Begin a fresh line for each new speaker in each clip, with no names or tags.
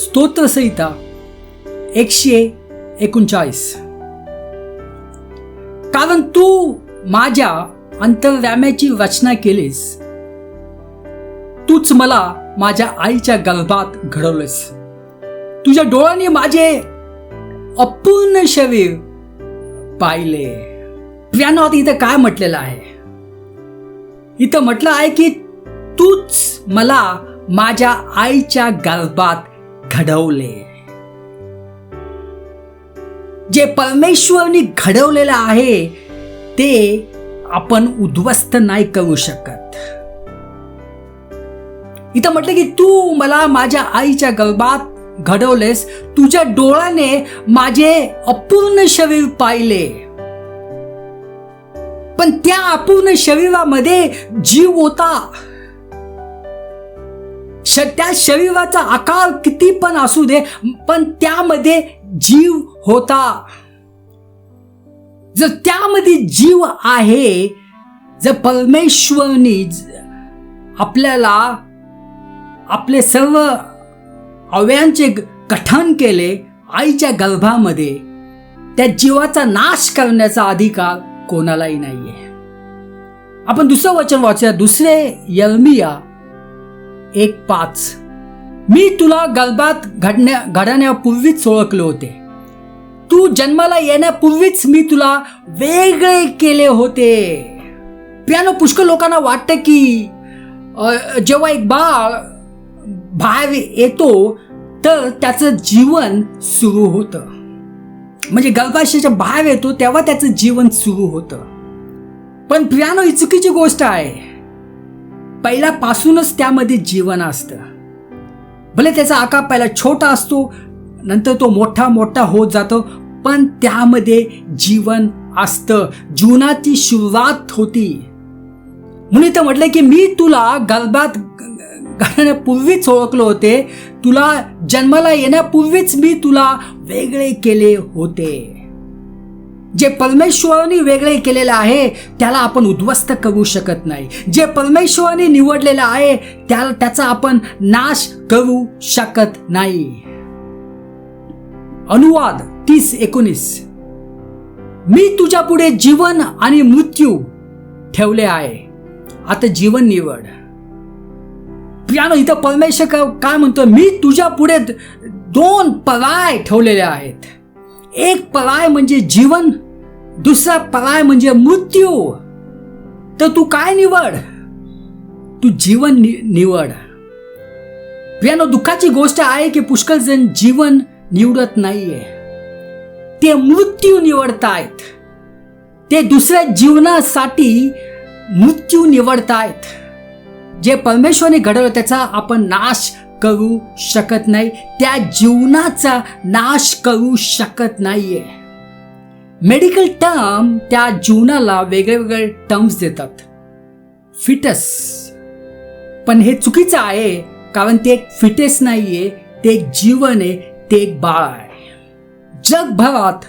स्तोत्रसंहिता 139. कारण तू माझ्या अंतर्याम्याची रचना केलीस, तूच मला माझ्या आईच्या गर्भात घडवलेस. तुझ्या डोळ्यांनी माझे अपूर्ण शरीर पाहिले. प्रियानो, आता इथं काय म्हटलेलं आहे? इथं म्हटलं आहे की तूच मला माझ्या आईच्या गर्भात घडवले. जे परमेश्वरने घडवलेलं आहे ते आपण उद्ध्वस्त नाही करू शकत. इथं म्हटलं की तू मला माझ्या आईच्या गर्भात घडवलेस, तुझ्या डोळ्याने माझे अपूर्ण शरीर पाहिले. पण त्या अपूर्ण शरीरामध्ये जीव होता. त्या शरीराचा आकार किती पण असू दे, पण त्यामध्ये जीव होता. जर त्यामध्ये जीव आहे, जर परमेश्वरने आपल्याला आपले सर्व अवयवांचे गठन केले आईच्या गर्भामध्ये, त्या जीवाचा नाश करण्याचा अधिकार कोणालाही नाहीये. आपण दुसरं वचन वाचूया, दुसरे यर्मिया 1:5. मी तुला गर्भात घडण्यापूर्वीच ओळखले होते, तू जन्माला येण्यापूर्वीच मी तुला वेगळे केले होते. प्रियानो, पुष्कळ लोकांना वाटतं की जेव्हा एक बाळ बाहेर येतो तर त्याचं जीवन सुरू होतं. म्हणजे गर्भाशयाच्या बाहेर येतो तेव्हा त्याचं जीवन सुरू होतं. पण प्रियानो, ही चुकीची गोष्ट आहे. पहिल्यापासूनच त्यामध्ये जीवन असतं. भले त्याचा आकार पहिला छोटा असतो, नंतर तो मोठा मोठा होत जातो, पण त्यामध्ये जीवन असतं. जीवनाची सुरुवात होती. म्हणून तर म्हटलं की मी तुला गर्भात घडण्यापूर्वीच ओळखले होते, तुला जन्माला येण्यापूर्वीच मी तुला वेगळे केले होते. जे परमेश्वराने वेगळे केलेलं आहे त्याला आपण उद्ध्वस्त करू शकत नाही. जे परमेश्वराने निवडलेलं आहे त्याचा आपण नाश करू शकत नाही. अनुवाद 30:19. मी तुझ्या पुढे जीवन आणि मृत्यू ठेवले आहे, आता जीवन निवड. प्रियानो, इथं परमेश्वर काय म्हणतो? मी तुझ्या पुढे 2 पर्याय ठेवलेले आहेत. एक पर्याय म्हणजे जीवन, दुसरा पर्याय म्हणजे मृत्यू. तर तू काय निवड? तू जीवन निवड. प्रियानो, दुःखाची गोष्ट आहे की पुष्कळ जण जीवन निवडत नाहीये, ते मृत्यू निवडतायत. ते दुसऱ्या जीवनासाठी मृत्यू निवडतायत. जे परमेश्वराने घडवलं त्याचा आपण नाश करू शकत नाही. त्या जीवनाचा नाश करू शकत नाहीये. मेडिकल टर्म त्या जीवनाला वेगळे टर्म्स देतात. फिटस, पण हे चुकीचं आहे, कारण ते एक फिटस नाहीये, ते एक जीवन आहे, ते एक बाळ आहे. जगभरात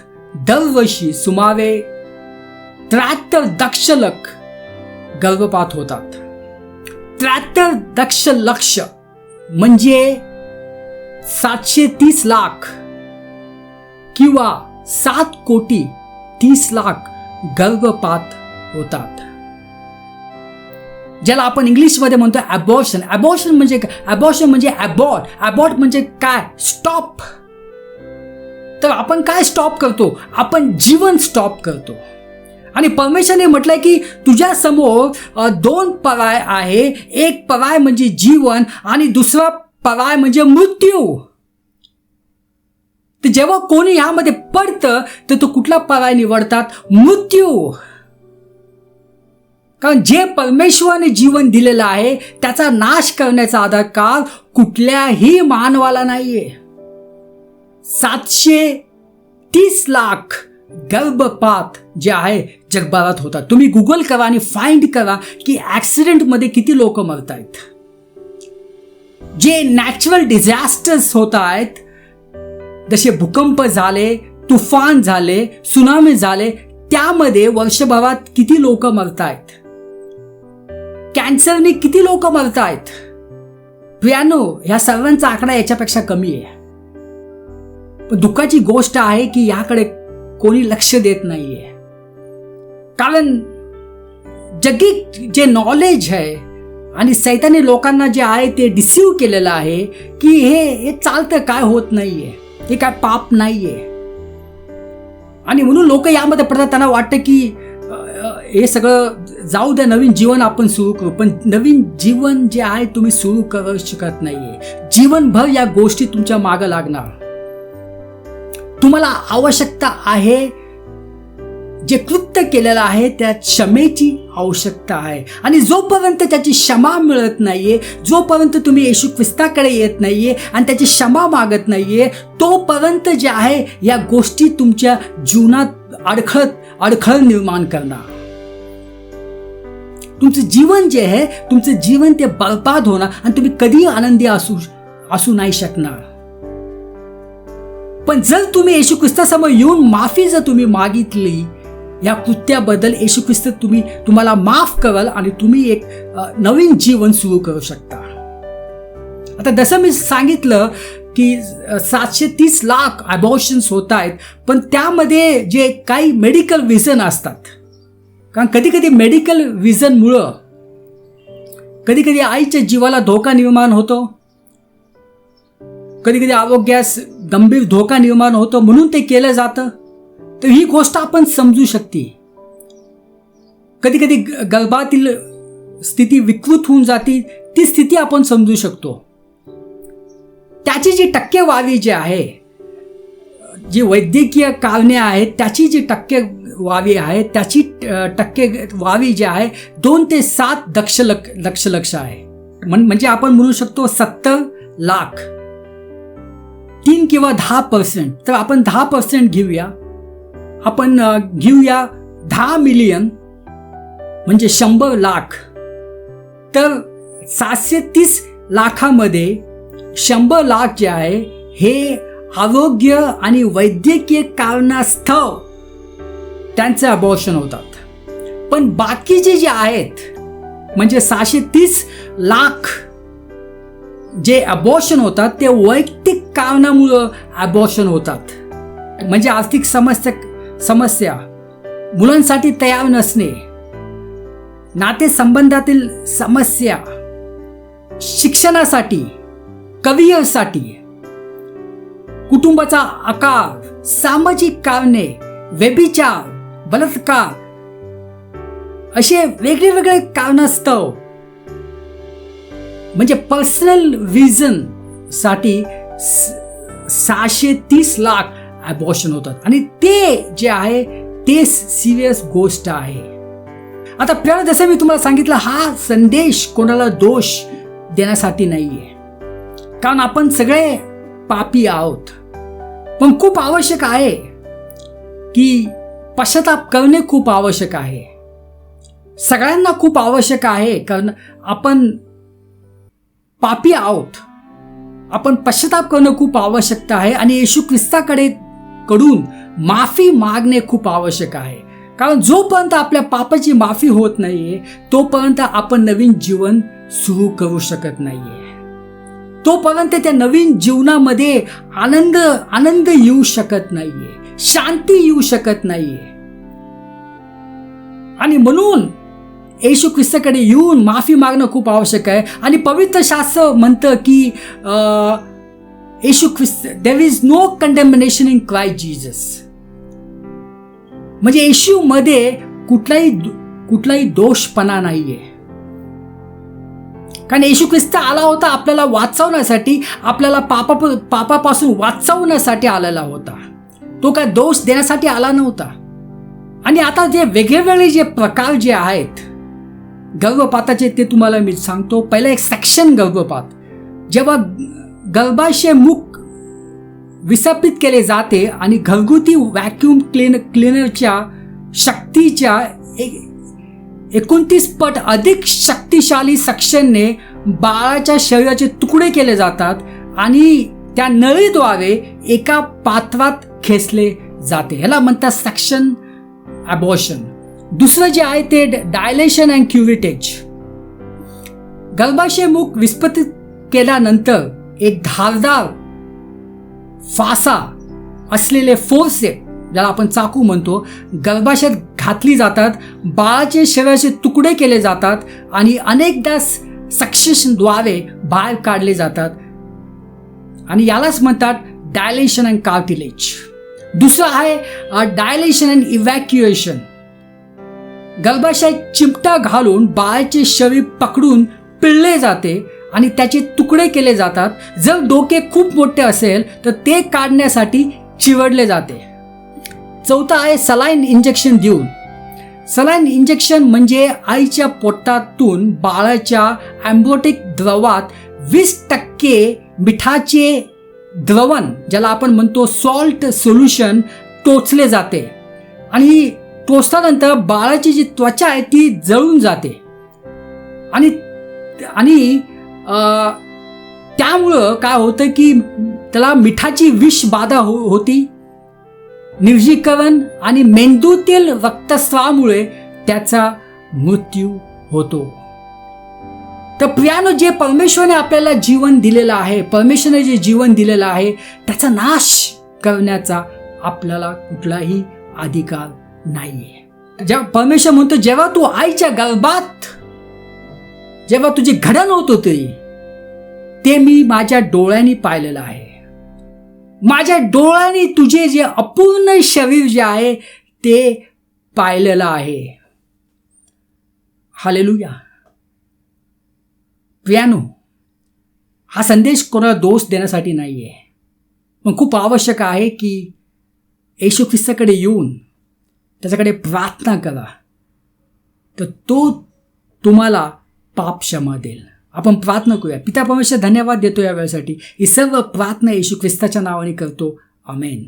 दरवर्षी सुमारे 73 दशलक्ष गर्भपात होतात. 73 दशलक्ष म्हणजे 730 लाख किंवा 7,30,00,000 गर्भपात होतात. ज्याला आपण इंग्लिशमध्ये म्हणतो अबॉर्शन. अबॉर्शन म्हणजे अबॉर्ट म्हणजे काय? स्टॉप. तर आपण काय स्टॉप करतो? आपण जीवन स्टॉप करतो. आणि परमेश्वराने म्हटलंय की तुझ्या समोर 2 पर्याय आहे. एक पर्याय म्हणजे जीवन आणि दुसरा पर्याय म्हणजे मृत्यू. तर जेव्हा कोणी यामध्ये पडतं तर तो कुठला पर्याय निवडतात? मृत्यू. कारण जे परमेश्वराने जीवन दिलेलं आहे त्याचा नाश करण्याचा अधिकार कुठल्याही मानवाला नाहीये. 730 लाख गर्भपात जे आहे जगभरात होतात. तुम्ही गुगल करा आणि फाइंड करा की ॲक्सिडेंटमध्ये किती लोक मरत आहेत. जे नॅचरल डिझास्टर्स होत आहेत, जसे भूकंप झाले, तुफान झाले, सुनामी झाले, त्यामध्ये वर्षभरात किती लोक मरत आहेत. कॅन्सरने किती लोक मरत आहेत. प्रियानो, ह्या सर्वांचा आकडा याच्यापेक्षा कमी आहे. पण दुःखाची गोष्ट आहे की याकडे कोणी लक्ष देत नाहीये. कारण जगी जे नॉलेज आहे आणि सैतानी लोकांना जे आहे ते डिसीव केलेलं आहे की हे चालतं, काय होत नाहीये, हे काय पाप नाहीये. आणि म्हणून लोक यामध्ये पडतात. त्यांना वाटतं की हे सगळं जाऊ द्या, नवीन जीवन आपण सुरू करू. पण नवीन जीवन जे आहे तुम्ही सुरू करू शकत नाहीये. जीवनभर या गोष्टी तुमच्या मागं लागणार. तुम्हाला आवश्यकता आहे, जे कृत्य केलेलं आहे त्या क्षमेची आवश्यकता आहे. आणि जोपर्यंत त्याची क्षमा मिळत नाहीये, जोपर्यंत तुम्ही येशू ख्रिस्ताकडे येत नाहीये आणि त्याची क्षमा मागत नाहीये, तोपर्यंत जे आहे या गोष्टी तुमच्या जीवनात अडखळ निर्माण करणार. तुमचं जीवन जे आहे, तुमचं जीवन ते बर्बाद होणार आणि तुम्ही कधीही आनंदी असू नाही शकणार. पण जर तुम्ही येशू ख्रिस्तासमोर येऊन माफी जर तुम्ही मागितली, या कृत्याबद्दल येशू ख्रिस्त तुम्हाला माफ कराल आणि तुम्ही एक नवीन जीवन सुरू करू शकता. आता जसं मी सांगितलं की 730 लाख अबॉर्शन्स होत आहेत, पण त्यामध्ये जे काही मेडिकल रिझन असतात. कारण कधी कधी मेडिकल रिझनमुळं कधी कधी आईच्या जीवाला धोका निर्माण होतो, कधी कधी आरोग्यास गंभीर धोका निर्माण होतो, म्हणून ते केलं जातं. तर ही गोष्ट आपण समजू शकते. कधी कधी गर्भातील स्थिती विकृत होऊन जाते, ती स्थिती आपण समजू शकतो. त्याची जी टक्केवारी जी आहे, जी वैद्यकीय कारणे आहेत त्याची जी टक्केवारी आहे, त्याची टक्केवारी जी आहे 2 ते 7 दशलक्ष आहे. म्हणजे आपण म्हणू शकतो 70 लाख, 3 किंवा 10%. तर आपण 10% घेऊया. आपण घेऊया 10 मिलियन म्हणजे 100 लाख. तर 730 लाखामध्ये 100 लाख जे आहे हे आरोग्य आणि वैद्यकीय कारणास्तव त्यांचे अबॉर्शन होतात. पण बाकीचे जे आहेत म्हणजे 630 लाख जे अबॉर्शन होतात ते वैयक्तिक कारणामुळं अबॉर्शन होतात. म्हणजे आर्थिक समस्या, मुलांसाठी तयार नसणे, नातेसंबंधातील समस्या, शिक्षणासाठी, करिअरसाठी, कुटुंबाचा आकार, सामाजिक कारणे, व्यभिचार, बलात्कार, असे वेगळे कारणास्तव म्हणजे पर्सनल रिझन साठी 630 लाख अबॉर्शन होतात. आणि ते जे आहे ते सिरियस गोष्ट आहे. आता प्रिय, जसं मी तुम्हाला सांगितलं, हा संदेश कोणाला दोष देण्यासाठी नाहीये, कारण आपण सगळे पापी आहोत. पण खूप आवश्यक आहे की पश्चाताप करणे खूप आवश्यक आहे. सगळ्यांना खूप आवश्यक आहे, कारण आपण पापी आहोत. आपण पश्चाताप करणं खूप आवश्यक आहे आणि येशू ख्रिस्ताकडून माफी मागणे खूप आवश्यक आहे. कारण जोपर्यंत आपल्या पापाची माफी होत नाहीये, तोपर्यंत आपण नवीन जीवन सुरू करू शकत नाहीये. तोपर्यंत त्या नवीन जीवनामध्ये आनंद येऊ शकत नाहीये, शांती येऊ शकत नाहीये. आणि म्हणून येशू ख्रिस्ताकडे येऊन माफी मागणं खूप आवश्यक आहे. आणि पवित्र शास्त्र म्हणतं की येशू ख्रिस्त, there is no condemnation in Christ Jesus. म्हणजे येशू मध्ये कुठलाही दोषपणा नाहीये. कारण येशू ख्रिस्त आला होता आपल्याला वाचवण्यासाठी, आपल्याला पापापासून वाचवण्यासाठी आलेला होता. तो काय दोष देण्यासाठी आला नव्हता. आणि आता जे वेगवेगळे जे प्रकार जे आहेत गर्भपाताचे ते तुम्हाला मी सांगतो. पहिला एक सेक्शन गर्भपात. जेव्हा गर्भाशय मुख विस्थापित केले जाते आणि घरगुती व्हॅक्यूम क्लीनरच्या शक्तीच्या 29 पट अधिक शक्तिशाली सक्शनने बाळाच्या शरीराचे तुकडे केले जातात आणि त्या नळीद्वारे एका पात्रात खेचले जाते. ह्याला म्हणतात सक्शन अबॉर्शन. दुसरं जे आहे ते डायलेशन अँड क्युरिटेज. गर्भाशय मुख विस्फारित केल्यानंतर एक धारदार फासा असलेले फोर्सेप, ज्याला आपण चाकू म्हणतो, गर्भाशयात घातली जातात, बाळाचे शरीराचे तुकडे केले जातात आणि अनेकदा सक्सेशनद्वारे बाहेर काढले जातात आणि यालाच म्हणतात डायलेशन अँड कार्टिलेज. दुसरं आहे डायलेशन अँड इव्हॅक्युएशन. गर्भाशयात चिमटा घालून बाळाचे शरीर पकडून पिळले जाते आणि त्याचे तुकडे केले जातात. जर डोके खूप मोठे असेल तर ते काढण्यासाठी चिवडले जाते. चौथा आहे सलाईन इंजेक्शन देऊन. सलाईन इंजेक्शन म्हणजे आईच्या पोटातून बाळाच्या ॲम्ब्रोटिक द्रवात 20% मिठाचे द्रवण, ज्याला आपण म्हणतो सॉल्ट सोल्युशन, टोचले जाते आणि टोचल्यानंतर बाळाची जी त्वचा आहे ती जळून जाते आणि त्यामुळं काय होतं की त्याला मिठाची विषबाधा होती, निर्जीकरण आणि मेंदूतील रक्तस्रावामुळे त्याचा मृत्यू होतो. तर प्रियानो, जे परमेश्वराने आपल्याला जीवन दिलेलं आहे, परमेश्वराने जे जीवन दिलेलं आहे त्याचा नाश करण्याचा आपल्याला कुठलाही अधिकार नाहीये. जेव्हा परमेश्वर म्हणतो, जेव्हा तू आईच्या गर्भात जेव्हा तुझी घडण होत होती ते मी माझ्या डोळ्यांनी पाहिलेलं आहे. माझ्या डोळ्यांनी तुझे जे अपूर्ण शरीर जे आहे ते पाहिलेलं आहे. हालेलुया. प्रियानो, हा संदेश कोणाला दोष देण्यासाठी नाही आहे, पण खूप आवश्यक आहे की येशू ख्रिस्ताकडे येऊन त्याच्याकडे प्रार्थना करा, तर तो तुम्हाला पाप क्षमा देईल. आपण प्रार्थना करूया. पिता परमेश्वर, धन्यवाद देतो या वेळेसाठी. ही सर्व प्रार्थना येशू ख्रिस्ताच्या नावाने करतो. आमेन.